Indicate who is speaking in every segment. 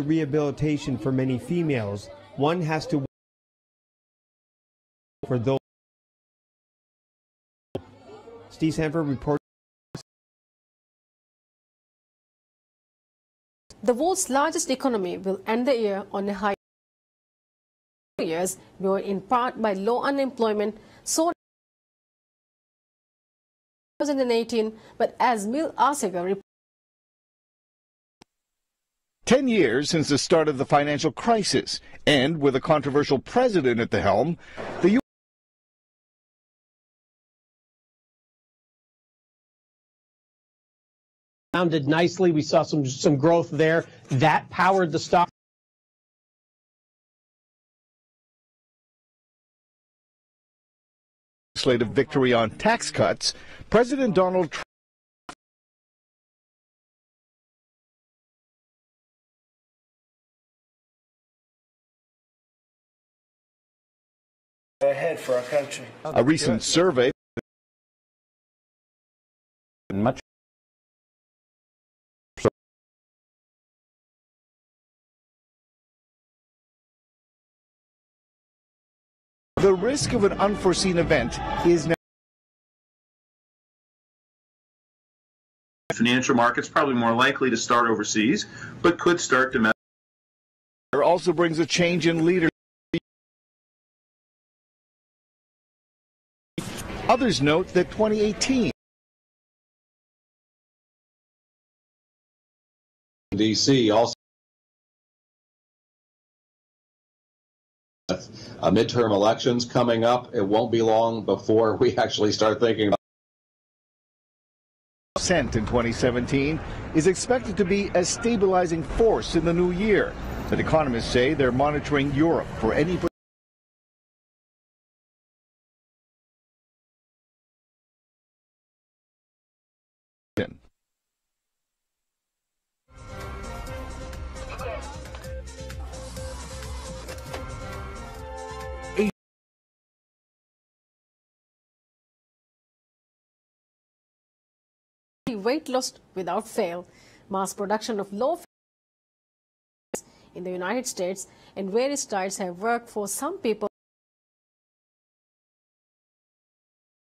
Speaker 1: rehabilitation for many females. One has to for those. Steve Sanford reports.
Speaker 2: The world's largest economy will end the year on a high. Years were in part by low unemployment, soared 2018, but as Mil Arsegar reported,
Speaker 3: 10 years since the start of the financial crisis, and with a controversial president at the helm, the U.S.
Speaker 4: Rounded nicely. We saw some growth there. That powered the stock.
Speaker 3: Legislative victory on tax cuts, President Donald Trump
Speaker 5: ahead for our country.
Speaker 3: A recent survey much the risk of an unforeseen event is now.
Speaker 6: Financial markets probably more likely to start overseas, but could start domestic.
Speaker 3: There also brings a change in leadership. Others note that 2018
Speaker 7: D.C. also midterm elections coming up. It won't be long before we actually start thinking about
Speaker 3: in 2017 is expected to be a stabilizing force in the new year. But economists say they're monitoring Europe for any
Speaker 2: weight loss without fail. Mass production of low fat in the United States and various diets have worked for some people.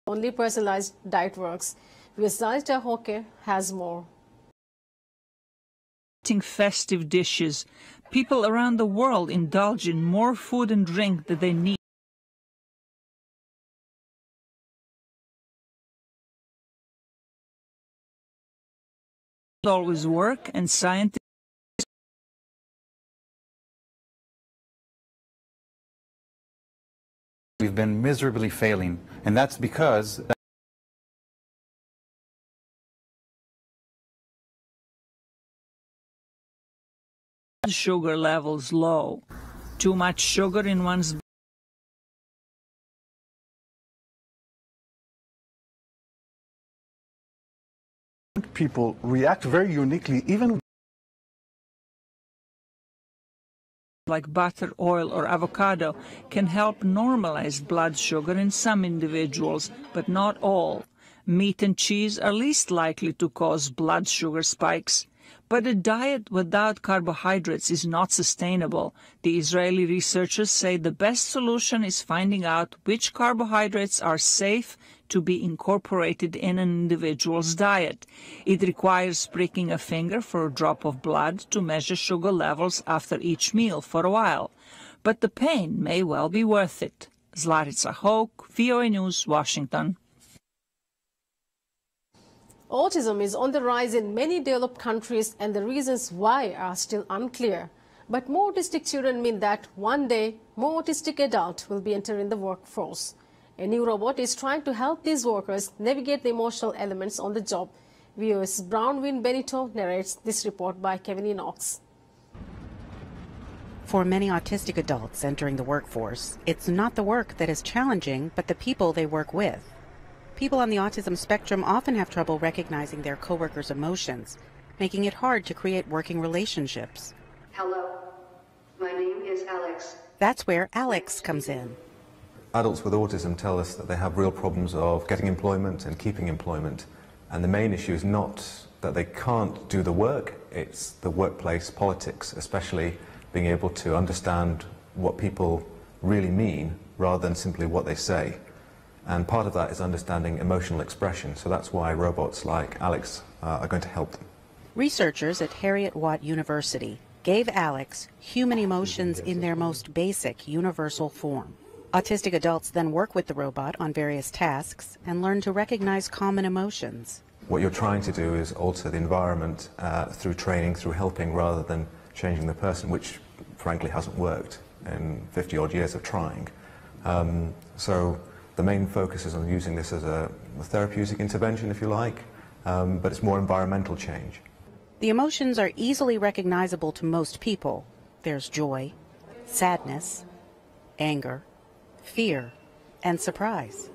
Speaker 2: Only personalized diet works. Visita Hoke has more.
Speaker 8: Festive dishes. People around the world indulge in more food and drink than they need. Always work, and scientists
Speaker 9: we've been miserably failing, and that's because
Speaker 8: sugar levels low. Too much sugar in one's
Speaker 10: people react very uniquely, even
Speaker 8: like butter, oil, or avocado can help normalize blood sugar in some individuals, but not all. Meat and cheese are least likely to cause blood sugar spikes. But a diet without carbohydrates is not sustainable. The Israeli researchers say the best solution is finding out which carbohydrates are safe to be incorporated in an individual's diet. It requires pricking a finger for a drop of blood to measure sugar levels after each meal for a while. But the pain may well be worth it. Zlarica Hoke, VOA News, Washington.
Speaker 2: Autism is on the rise in many developed countries and the reasons why are still unclear. But more autistic children mean that one day more autistic adults will be entering the workforce. A new robot is trying to help these workers navigate the emotional elements on the job. VOA's Brownwin Benito narrates this report by Kevin Enox.
Speaker 11: For many autistic adults entering the workforce, it's not the work that is challenging, but the people they work with. People on the autism spectrum often have trouble recognizing their coworkers' emotions, making it hard to create working relationships.
Speaker 12: Hello, my name is Alex.
Speaker 11: That's where Alex comes in.
Speaker 13: Adults with autism tell us that they have real problems of getting employment and keeping employment, and the main issue is not that they can't do the work. It's the workplace politics, especially being able to understand what people really mean rather than simply what they say. And part of that is understanding emotional expression, so that's why robots like Alex are going to help them.
Speaker 11: Researchers at Heriot-Watt University gave Alex human emotions in their most basic, universal form. Autistic adults then work with the robot on various tasks and learn to recognize common emotions.
Speaker 13: What you're trying to do is alter the environment through training, through helping, rather than changing the person, which frankly hasn't worked in 50-odd years of trying. So the main focus is on using this as a therapeutic intervention, if you like, but it's more environmental change.
Speaker 11: The emotions are easily recognizable to most people. There's joy, sadness, anger, fear, and surprise.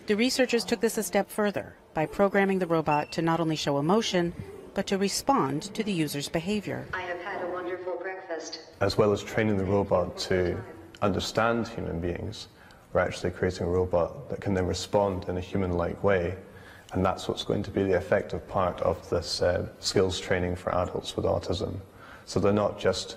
Speaker 11: The researchers took this a step further by programming the robot to not only show emotion, but to respond to the user's behavior.
Speaker 12: I have had a wonderful breakfast.
Speaker 5: As well as training the robot to understand human beings, we're actually creating a robot that can then respond in a human-like way, and that's what's going to be the effective part of this skills training for adults with autism. So they're not just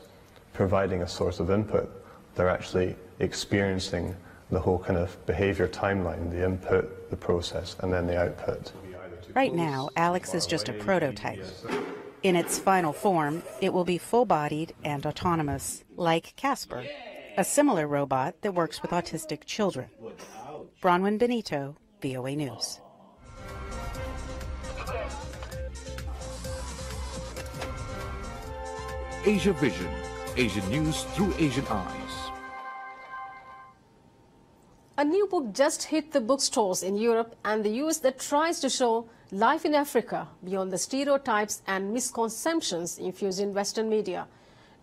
Speaker 5: providing a source of input, they're actually experiencing the whole kind of behavior timeline, the input, the process, and then the output.
Speaker 11: Right now, Alex is just a prototype. In its final form, it will be full-bodied and autonomous, like Casper, a similar robot that works with autistic children. Bronwyn Benito, VOA News.
Speaker 14: Asia Vision, Asian news through Asian eyes.
Speaker 2: A new book just hit the bookstores in Europe and the US that tries to show life in Africa beyond the stereotypes and misconceptions infused in Western media.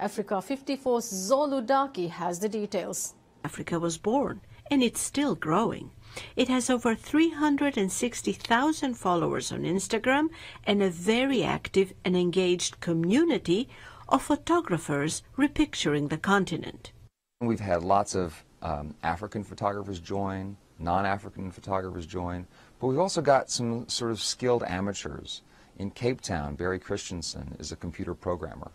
Speaker 2: Africa 54's Zolu Daki has the details.
Speaker 15: Africa was born, and it's still growing. It has over 360,000 followers on Instagram and a very active and engaged community of photographers repicturing the continent.
Speaker 16: We've had lots of African photographers join, non-African photographers join, but we've also got some sort of skilled amateurs. In Cape Town, Barry Christensen is a computer programmer.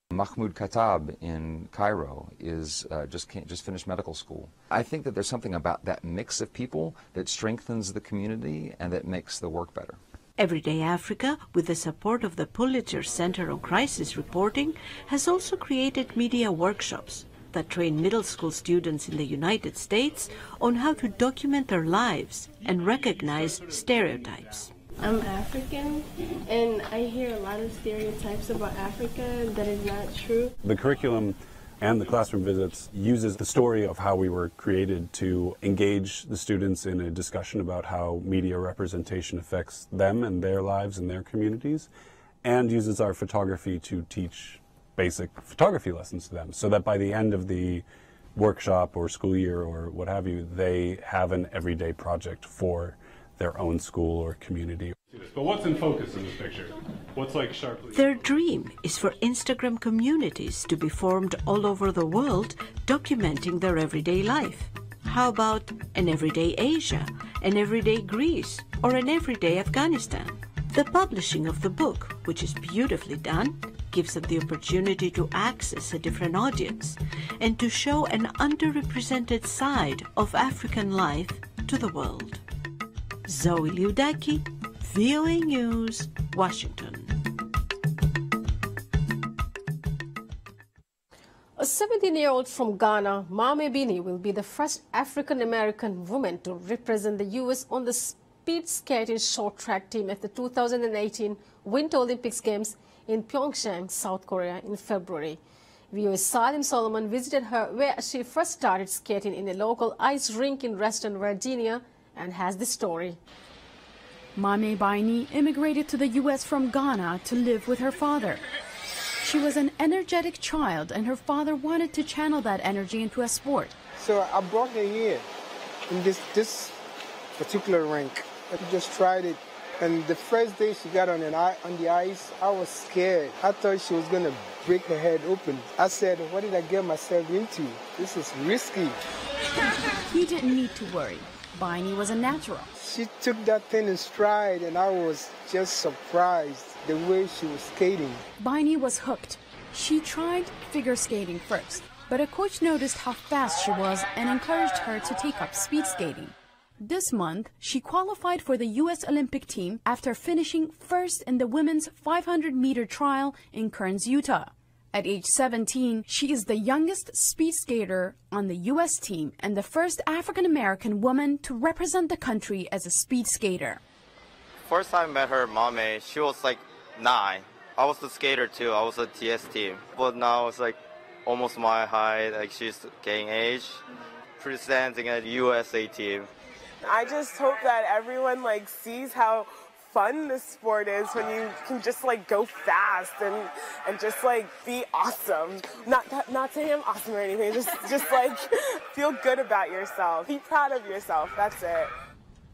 Speaker 16: Mahmoud Khattab in Cairo is just finished medical school. I think that there's something about that mix of people that strengthens the community and that makes the work better.
Speaker 15: Everyday Africa, with the support of the Pulitzer Center on Crisis Reporting, has also created media workshops that train middle school students in the United States on how to document their lives and recognize stereotypes.
Speaker 17: I'm African, and I hear a lot of stereotypes about Africa that is not true.
Speaker 18: The curriculum and the classroom visits uses the story of how we were created to engage the students in a discussion about how media representation affects them and their lives and their communities, and uses our photography to teach basic photography lessons to them, so that by the end of the workshop or school year or what have you, they have an everyday project for their own school or community.
Speaker 19: But what's in focus in this picture? What's like sharply?
Speaker 15: Their dream is for Instagram communities to be formed all over the world, documenting their everyday life. How about an everyday Asia, an everyday Greece, or an everyday Afghanistan? The publishing of the book, which is beautifully done, gives them the opportunity to access a different audience and to show an underrepresented side of African life to the world. Zoe Liudaki, VOA News, Washington.
Speaker 2: A 17-year-old from Ghana, Mame Bini, will be the first African-American woman to represent the U.S. on the speed skating short track team at the 2018 Winter Olympics Games in Pyeongchang, South Korea in February. VOA's Salim Solomon visited her where she first started skating in a local ice rink in Reston, Virginia, and has the story.
Speaker 20: Mame Bini immigrated to the U.S. from Ghana to live with her father. She was an energetic child, and her father wanted to channel that energy into a sport.
Speaker 21: So I brought her here in this particular rink. I just tried it. And the first day she got on the ice, I was scared. I thought she was going to break her head open. I said, what did I get myself into? This is risky.
Speaker 20: He didn't need to worry. Baini was a natural.
Speaker 21: She took that thing in stride, and I was just surprised the way she was skating.
Speaker 20: Baini was hooked. She tried figure skating first, but a coach noticed how fast she was and encouraged her to take up speed skating. This month, she qualified for the U.S. Olympic team after finishing first in the women's 500-meter trial in Kearns, Utah. At age 17, she is the youngest speed skater on the U.S. team and the first African-American woman to represent the country as a speed skater.
Speaker 1: First time I met her, Mame, she was like 9. I was the skater too. I was a TS team. But now it's like almost my height. Like she's getting age, presenting at USA team.
Speaker 22: I just hope that everyone like sees how fun this sport is when you can just like go fast and just like be awesome. Not saying I'm awesome or anything, just like feel good about yourself. Be proud of yourself. That's it.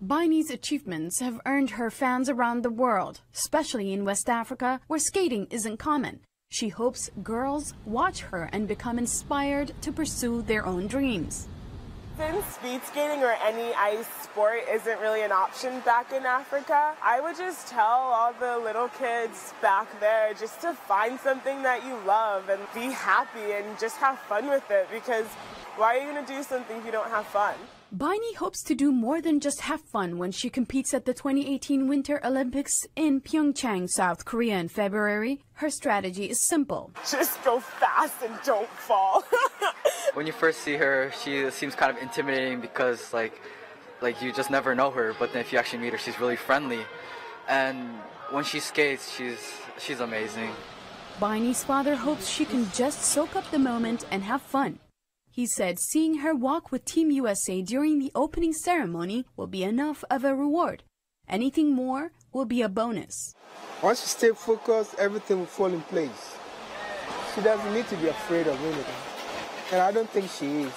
Speaker 20: Baini's achievements have earned her fans around the world, especially in West Africa, where skating isn't common. She hopes girls watch her and become inspired to pursue their own dreams.
Speaker 22: Since speed skating or any ice sport isn't really an option back in Africa, I would just tell all the little kids back there just to find something that you love and be happy and just have fun with it, because why are you going to do something if you don't have fun?
Speaker 20: Baini hopes to do more than just have fun when she competes at the 2018 Winter Olympics in Pyeongchang, South Korea in February. Her strategy is simple.
Speaker 22: Just go fast and don't fall.
Speaker 23: When you first see her, she seems kind of intimidating because like you just never know her, but then if you actually meet her, she's really friendly. And when she skates, she's amazing.
Speaker 20: Baini's father hopes she can just soak up the moment and have fun. He said seeing her walk with Team USA during the opening ceremony will be enough of a reward. Anything more will be a bonus.
Speaker 21: Once you stay focused, everything will fall in place. She doesn't need to be afraid of anything. And I don't think she is.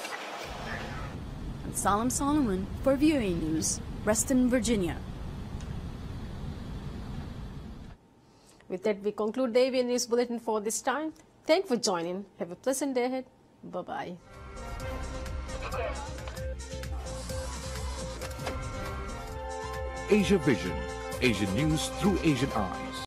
Speaker 20: Salam Solomon for VOA News, Reston, Virginia.
Speaker 2: With that, we conclude the AVN News Bulletin for this time. Thank you for joining. Have a pleasant day ahead. Bye-bye.
Speaker 14: Asia Vision, Asian news through Asian eyes.